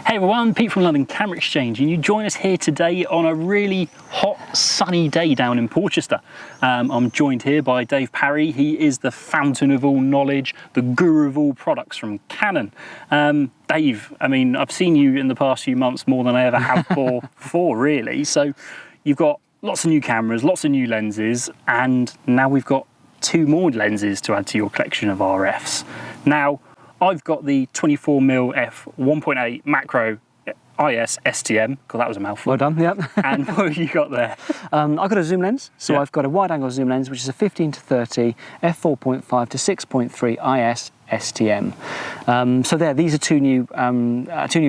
Hey everyone, Pete from London Camera Exchange, and you join us here today on a really hot, sunny day down in Porchester. I'm joined here by Dave Parry. He is the fountain of all knowledge, the guru of all products from Canon. Dave, I mean, I've seen you in the past few months more than I ever have before, really. So you've got lots of new cameras, lots of new lenses, and now we've got 2 more lenses to add to your collection of RFs. Now, I've got the 24mm F1.8 macro IS STM, because that was a mouthful. Well done, yep. And what have you got there? I've got a zoom lens, so yeah. I've got a wide-angle zoom lens, which is a 15-30 F4.5-6.3 IS STM. So these are two new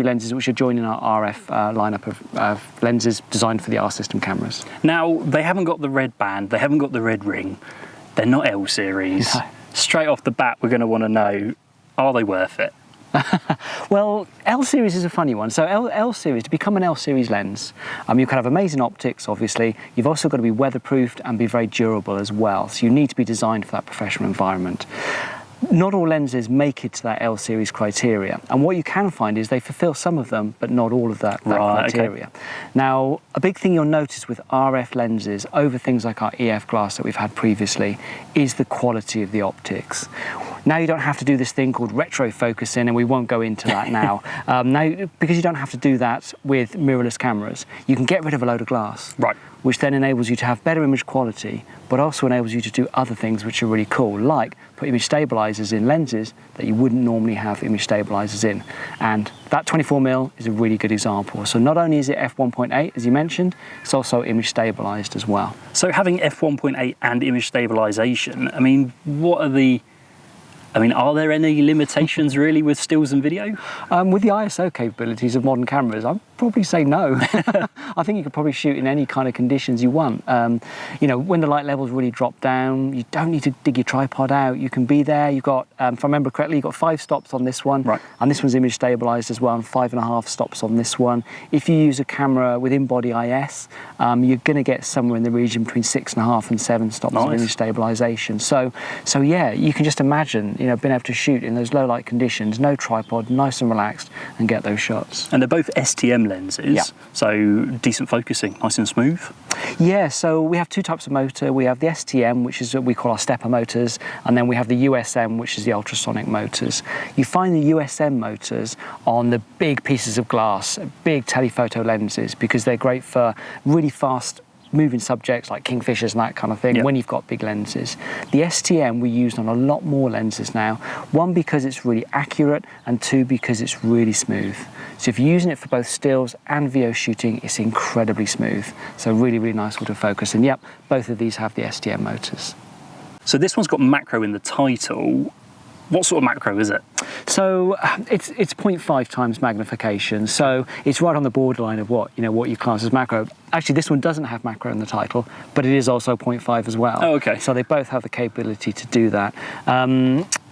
lenses which are joining our RF lineup of lenses designed for the R system cameras. Now, they haven't got the red band, they haven't got the red ring, they're not L series. No. Straight off the bat, we're going to want to know, are they worth it? Well, L series is a funny one. So L series, to become an L series lens, you can have amazing optics, obviously. You've also got to be weatherproofed and be very durable as well. So you need to be designed for that professional environment. Not all lenses make it to that L series criteria, and what you can find is they fulfill some of them, but not all of that criteria. Okay. Now, a big thing you'll notice with RF lenses over things like our EF glass that we've had previously is the quality of the optics. Now you don't have to do this thing called retro focusing, and we won't go into that now. Now, because you don't have to do that with mirrorless cameras, you can get rid of a load of glass, right, which then enables you to have better image quality, but also enables you to do other things which are really cool, like put image stabilizers in lenses that you wouldn't normally have image stabilizers in. And that 24mm is a really good example. So not only is it f1.8, as you mentioned, it's also image stabilized as well. So having f1.8 and image stabilization, I mean, are there any limitations really with stills and video? With the ISO capabilities of modern cameras, I'd probably say no. I think you could probably shoot in any kind of conditions you want. You know, when the light levels really drop down, you don't need to dig your tripod out. You can be there. You've got, if I remember correctly, you've got 5 stops on this one, right, and this one's image stabilized as well, and 5.5 stops on this one. If you use a camera with in-body IS, you're going to get somewhere in the region between 6.5 and 7 stops of image stabilization. So yeah, you can just imagine, you know, being able to shoot in those low light conditions, no tripod, nice and relaxed, and get those shots. And they're both STM lenses, yeah, so decent focusing, nice and smooth? Yeah, so we have 2 types of motor. We have the STM, which is what we call our stepper motors, and then we have the USM, which is the ultrasonic motors. You find the USM motors on the big pieces of glass, big telephoto lenses, because they're great for really fast moving subjects like kingfishers and that kind of thing, yep, when you've got big lenses. The STM we use on a lot more lenses now, 1 because it's really accurate, and 2 because it's really smooth. So if you're using it for both stills and video shooting, it's incredibly smooth. So really, really nice autofocus. And yep, both of these have the STM motors. So this one's got macro in the title. What sort of macro is it? So it's 0.5 times magnification. So it's right on the borderline of what you class as macro. Actually, this one doesn't have macro in the title, but it is also 0.5 as well. Oh, okay. So they both have the capability to do that.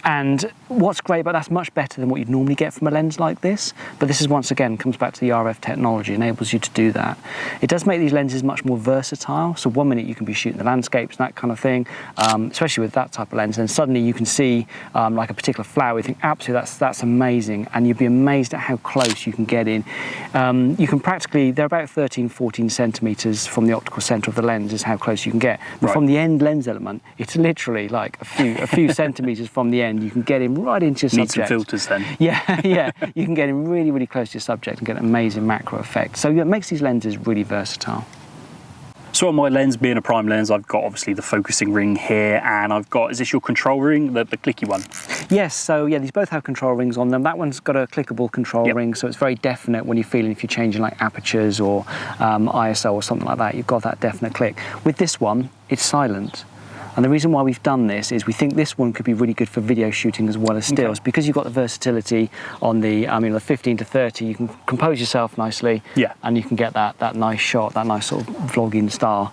And what's great about that's much better than what you'd normally get from a lens like this. But this is, once again, comes back to the RF technology, enables you to do that. It does make these lenses much more versatile. So 1 minute you can be shooting the landscapes and that kind of thing, especially with that type of lens. And suddenly you can see like a particular flower. You think, absolutely, that's amazing. And you'd be amazed at how close you can get in. You can practically, they're about 13, 14 centimeters from the optical center of the lens is how close you can get. But from the end lens element, it's literally like a few centimeters from the end. You can get in right into your subject. Need some filters then. Yeah. You can get in really, really close to your subject and get an amazing macro effect. So yeah, it makes these lenses really versatile. So on my lens, being a prime lens, I've got obviously the focusing ring here, and I've got, is this your control ring, the clicky one? Yes, so yeah, these both have control rings on them. That one's got a clickable control ring, so it's very definite when you're feeling, if you're changing like apertures or ISO or something like that, you've got that definite click. With this one, it's silent. And the reason why we've done this is we think this one could be really good for video shooting as well as stills, because you've got the versatility on the, the 15 to 30, you can compose yourself nicely, and you can get that nice shot, that nice sort of vlogging style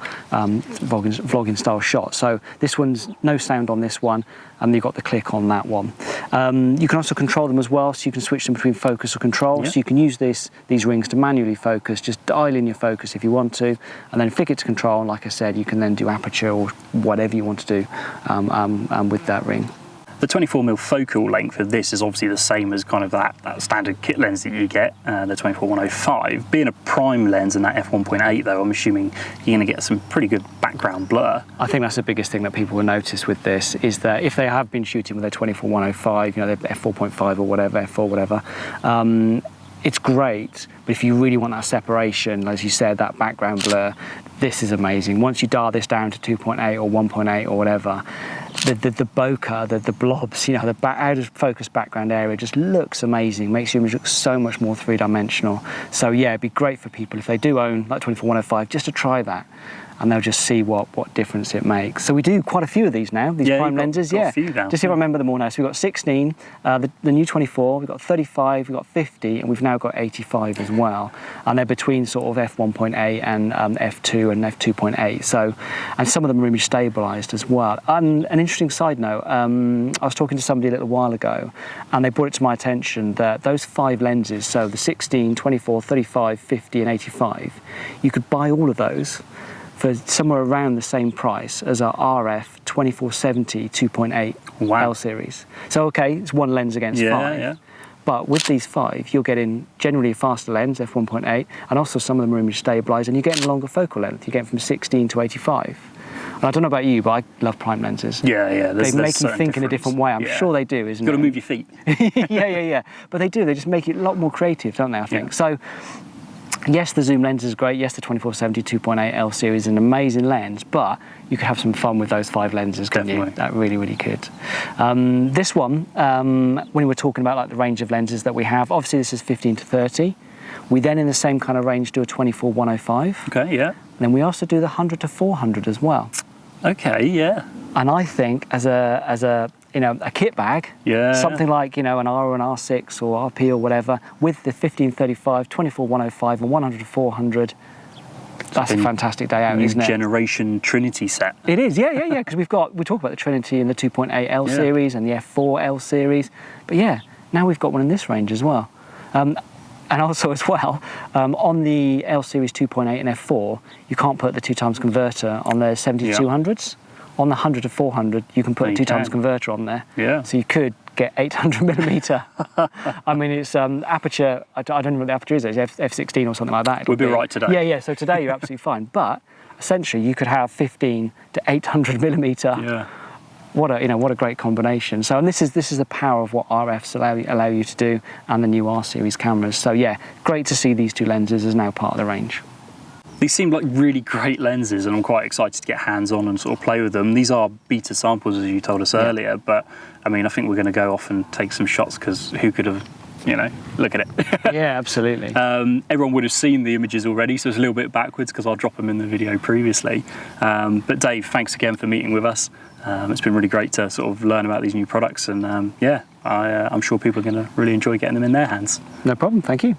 shot. So this one's no sound on this one, and you've got the click on that one. You can also control them as well, so you can switch them between focus or control. So you can use these rings to manually focus, just dial in your focus if you want to, and then flick it to control. And like I said, you can then do aperture or whatever you want to do with that ring. The 24mm focal length of this is obviously the same as kind of that standard kit lens that you get, the 24-105. Being a prime lens and that f1.8 though, I'm assuming you're going to get some pretty good background blur. I think that's the biggest thing that people will notice with this, is that if they have been shooting with their 24-105, you know, their f4.5 or whatever, f4 whatever, it's great, but if you really want that separation, as you said, that background blur, this is amazing. Once you dial this down to 2.8 or 1.8 or whatever, the bokeh, the blobs, you know, the out of focus background area just looks amazing, makes your image look so much more three-dimensional. So yeah, it'd be great for people if they do own like 24-105 just to try that, and they'll just see what difference it makes. So we do quite a few of these now, these prime lenses. Got a few now. Just see if I remember them all now. So we've got 16, the new 24, we've got 35, we've got 50, and we've now got 85 as well. And they're between sort of f1.8 and f2 and f2.8. So, and some of them are image stabilized as well. And an interesting side note, I was talking to somebody a little while ago, and they brought it to my attention that those 5 lenses, so the 16, 24, 35, 50, and 85, you could buy all of those for somewhere around the same price as our RF 2470 2.8 L series. So okay, it's one lens against 5. Yeah. But with these 5, you're getting generally a faster lens, f1.8, and also some of them are image stabilized, and you're getting a longer focal length. You're getting from 16 to 85. And I don't know about you, but I love prime lenses. Yeah. They make you think in a different way. I'm sure they do, isn't it? Got to move your feet. yeah. But they do. They just make it a lot more creative, don't they, I think? So, yes, the zoom lens is great. Yes, the 2470 2.8 L series is an amazing lens, but you could have some fun with those 5 lenses, couldn't you? That really could. This one, when we were talking about like the range of lenses that we have, obviously this is 15 to 30. We then, in the same kind of range, do a 24-105. Okay, yeah. And then we also do the 100 to 400 as well. Okay, yeah. And I think as a you know, a kit bag, something like, you know, an R or an R6 or RP or whatever, with the 15-35, 24-105 and 100 to 400, that's a fantastic day out, isn't it? New generation Trinity set. It is, yeah, because we talk about the Trinity in the 2.8 L series and the F4 L series, but yeah, now we've got one in this range as well. And also as well, on the L series 2.8 and F4, you can't put the 2x converter on the 70-200s. On the 100 to 400, you can put a 2x converter on there. Yeah. So you could get 800mm. I mean, it's aperture, I don't know what the aperture is, it's f16 or something like that. We'll be right today. Yeah, so today you're absolutely fine. But essentially you could have 15 to 800mm. Yeah. What a great combination. So, and this is the power of what RFs allow you to do, and the new R series cameras. So yeah, great to see these 2 lenses as now part of the range. These seem like really great lenses, and I'm quite excited to get hands-on and sort of play with them. These are beta samples, as you told us earlier, but I mean, I think we're going to go off and take some shots, because who could have, you know, look at it. Yeah, absolutely. Everyone would have seen the images already, so it's a little bit backwards because I'll drop them in the video previously. But Dave, thanks again for meeting with us. It's been really great to sort of learn about these new products, and I'm sure people are going to really enjoy getting them in their hands. No problem, thank you.